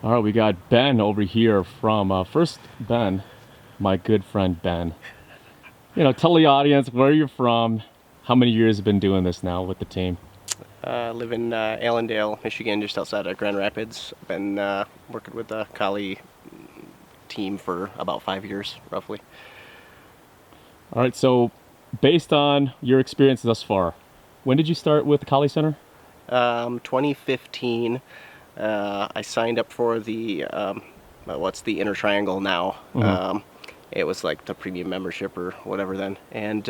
All right, we got Ben over here from first Ben, my good friend Ben. Tell the audience where you're from, how many years you've been doing this now with the team. I live in Allendale, Michigan, just outside of Grand Rapids. I've been working with the Kali team for about 5 years, roughly. All right, so based on your experience thus far, when did you start with the Kali Center? 2015, I signed up for the what's the Inner Triangle now. It was like the premium membership or whatever then, and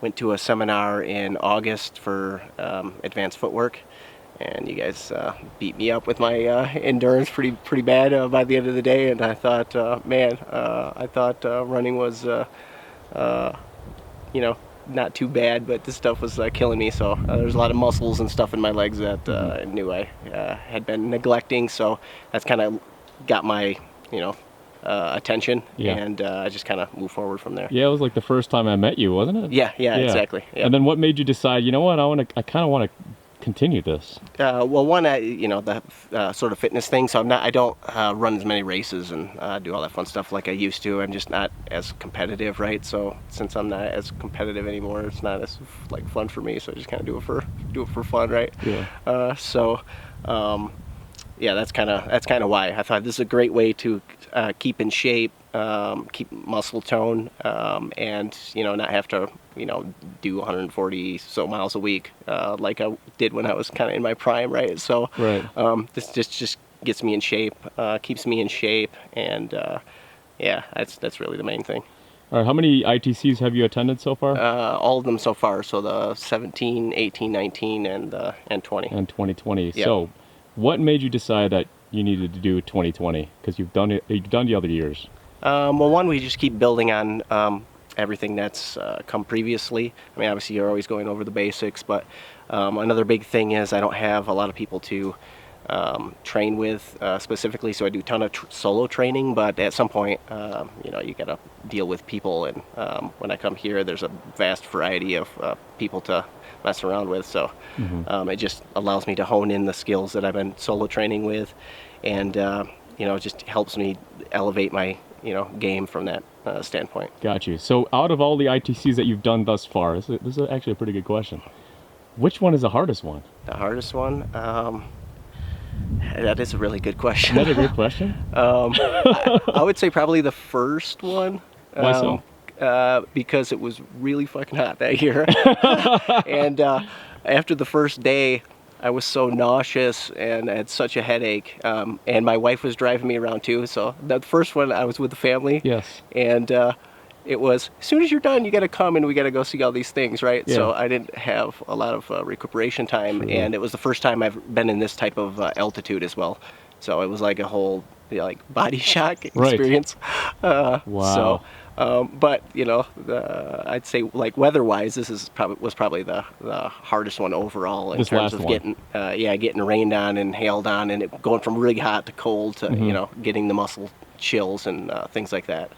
went to a seminar in August for advanced footwork, and you guys beat me up with my endurance pretty bad by the end of the day, and I thought, I thought running was not too bad, but this stuff was killing me. So there's a lot of muscles and stuff in my legs that I knew I had been neglecting. So that's kind of got my, attention, and I just kind of moved forward from there. Yeah, it was like the first time I met you, wasn't it? Yeah, exactly. Yeah. And then what made you decide, you know what, I kind of want to continue this? Well, one, the sort of fitness thing. So I don't run as many races and do all that fun stuff like I used to. I'm just not as competitive, right? So since I'm not as competitive anymore, it's not as fun for me. So I just kind of do it for fun, right? Yeah. Yeah, that's kind of why I thought this is a great way to keep in shape, keep muscle tone, and not have to do 140 so miles a week like I did when I was kind of in my prime, right? So this just gets me in shape, keeps me in shape, and that's really the main thing. All right, how many ITCs have you attended so far? All of them so far. So the 17, 18, 19, and 20. And 2020. Yeah. So, what made you decide that you needed to do 2020? Because you've done the other years. Well, one, we just keep building on everything that's come previously. I mean, obviously you're always going over the basics, but another big thing is I don't have a lot of people to train with specifically, so I do a ton of solo training, but at some point, you gotta deal with people, and when I come here, there's a vast variety of people to mess around with, so it just allows me to hone in the skills that I've been solo training with, and it just helps me elevate my game from that standpoint. Got you. So out of all the ITCs that you've done thus far, this is actually a pretty good question. Which one is the hardest one? The hardest one? That is a really good question. Is that a good question? I would say probably the first one. Why so? Because it was really fucking hot that year. And after the first day, I was so nauseous and I had such a headache. And my wife was driving me around too. So the first one, I was with the family. Yes. And it was, as soon as you're done, you got to come and we got to go see all these things, right? Yeah. So I didn't have a lot of recuperation time. Sure. And it was the first time I've been in this type of altitude as well. So it was like a whole body shock experience. Wow. So, but I'd say weather-wise, this was probably the hardest one overall in terms of getting rained on and hailed on, and it going from really hot to cold to getting the muscle chills and things like that.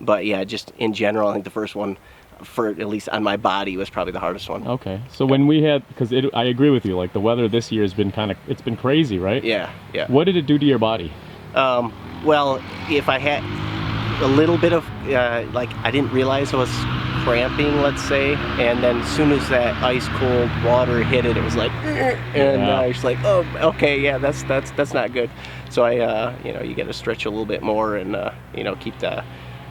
But yeah, just in general, I think the first one, for at least on my body, was probably the hardest one. Okay, so when we had, because I agree with you, like the weather this year has been it's been crazy, right? Yeah. What did it do to your body? Well, if I had a little bit of, I didn't realize I was cramping, let's say, and then as soon as that ice cold water hit it, it was like, and I was like, oh, okay, yeah, that's not good. So I, you got to stretch a little bit more and,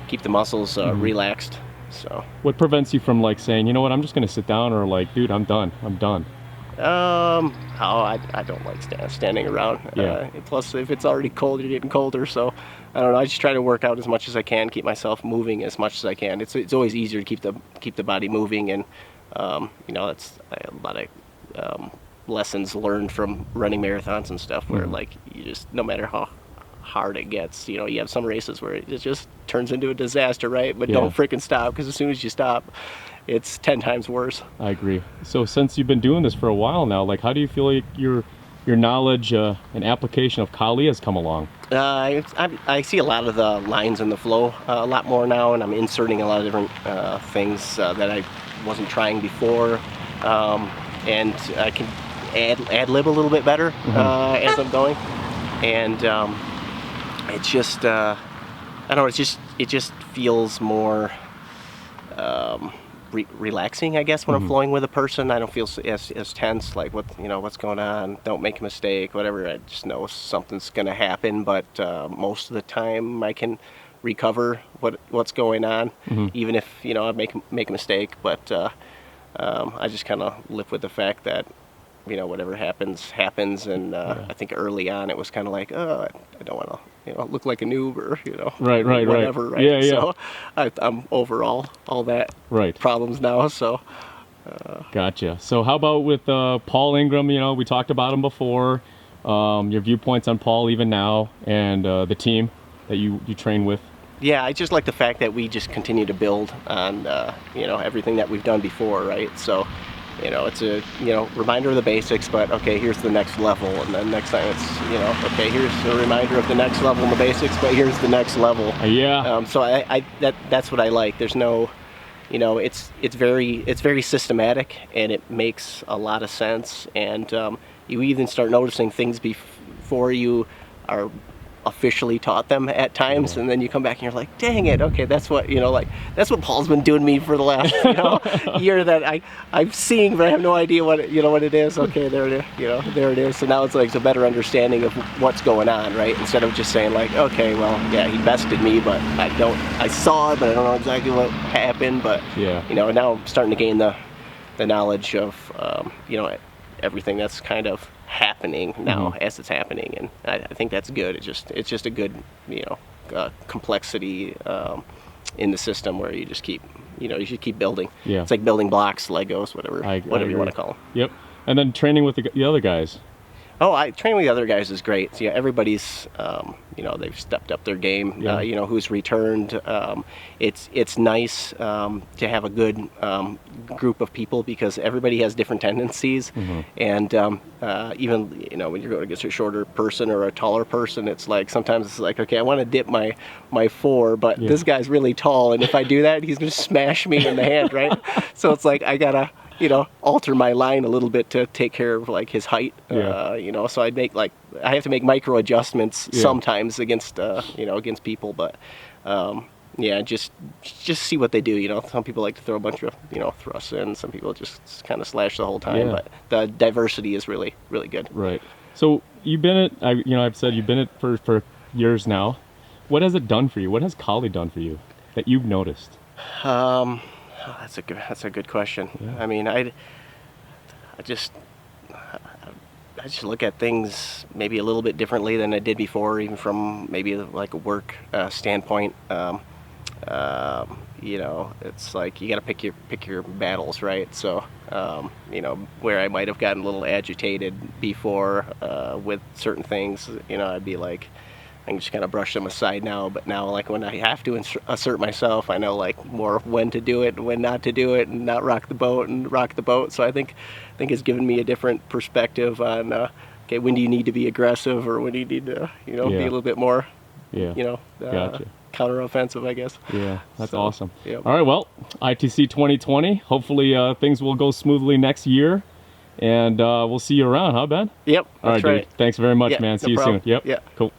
keep the muscles relaxed. So what prevents you from saying, you know what, I'm just gonna sit down, or dude, I'm done. I don't like standing around. Yeah. Plus, if it's already cold, you're getting colder. So I don't know. I just try to work out as much as I can, keep myself moving as much as I can. It's always easier to keep the body moving, and that's a lot of lessons learned from running marathons and stuff, where you just, no matter how hard it gets, you have some races where it just turns into a disaster, right? But don't freaking stop, because as soon as you stop, it's 10 times worse. I agree. So since you've been doing this for a while now, how do you feel like your knowledge and application of Kali has come along? I see a lot of the lines in the flow a lot more now, and I'm inserting a lot of different things that I wasn't trying before, and I can ad lib a little bit better as I'm going. and it's just I don't know. It just feels more relaxing, I guess, when I'm flowing with a person. I don't feel as tense, like what's going on. Don't make a mistake, whatever. I just know something's gonna happen, but most of the time I can recover what's going on, even if I make a mistake. But I just kind of live with the fact that whatever happens. And I think early on it was kind of like, oh, I don't want to look like a noob or Right, whatever, right? Yeah. So I'm over all that problems now. So gotcha. So how about with Paul Ingram? We talked about him before. Your viewpoints on Paul even now, and the team that you train with. Yeah, I just like the fact that we just continue to build on everything that we've done before, right? So it's a reminder of the basics, but okay, here's the next level, and then next time it's okay, here's a reminder of the next level in the basics, but here's the next level. Yeah. So that's what I like. There's no, it's very systematic, and it makes a lot of sense, and you even start noticing things before you are officially taught them at times, and then you come back and you're like, dang it, okay, that's what that's what Paul's been doing to me for the last year that I'm seeing, but I have no idea what it is. Okay, there it is, there it is. So now it's like a better understanding of what's going on, right? Instead of just saying like, okay, well, yeah, he bested me, but I saw it, but I don't know exactly what happened. But now I'm starting to gain the knowledge of everything that's kind of happening now as it's happening, and I think that's good. It's just a good complexity in the system where you just keep keep building. Yeah, it's like building blocks, Legos, whatever you want to call them. Yep. And then training with the other guys. Oh, training with the other guys is great. So, everybody's, they've stepped up their game. Yeah. Who's returned. It's nice to have a good group of people, because everybody has different tendencies, and even when you're going against a shorter person or a taller person, it's like sometimes it's like, okay, I want to dip my 4, but this guy's really tall, and if I do that, he's going to smash me in the hand, right? So it's like I gotta alter my line a little bit to take care of like his height. So I have to make micro adjustments sometimes against against people, but just see what they do. Some people like to throw a bunch of thrusts in, some people just kind of slash the whole time, but the diversity is really, really good. Right. So you've been at I've said you've been at for years now. What has it done for you? What has Collie done for you that you've noticed? That's a good question. Yeah. I mean, I just look at things maybe a little bit differently than I did before, even from maybe like a work standpoint. It's like you got to pick your battles, right? So, where I might have gotten a little agitated before with certain things, I'd be like, I can just kind of brush them aside now. But now, like when I have to assert myself, I know like more when to do it and when not to do it, and not rock the boat and rock the boat. So I think it's given me a different perspective on okay, when do you need to be aggressive, or when do you need to be a little bit more gotcha. Counteroffensive, I guess. Yeah, that's awesome. Yep. All right, well, IATC 2020. Hopefully things will go smoothly next year, and we'll see you around, huh, Ben? Yep. All right, right, dude. Thanks very much, man. See you soon. Yep. Yeah. Cool.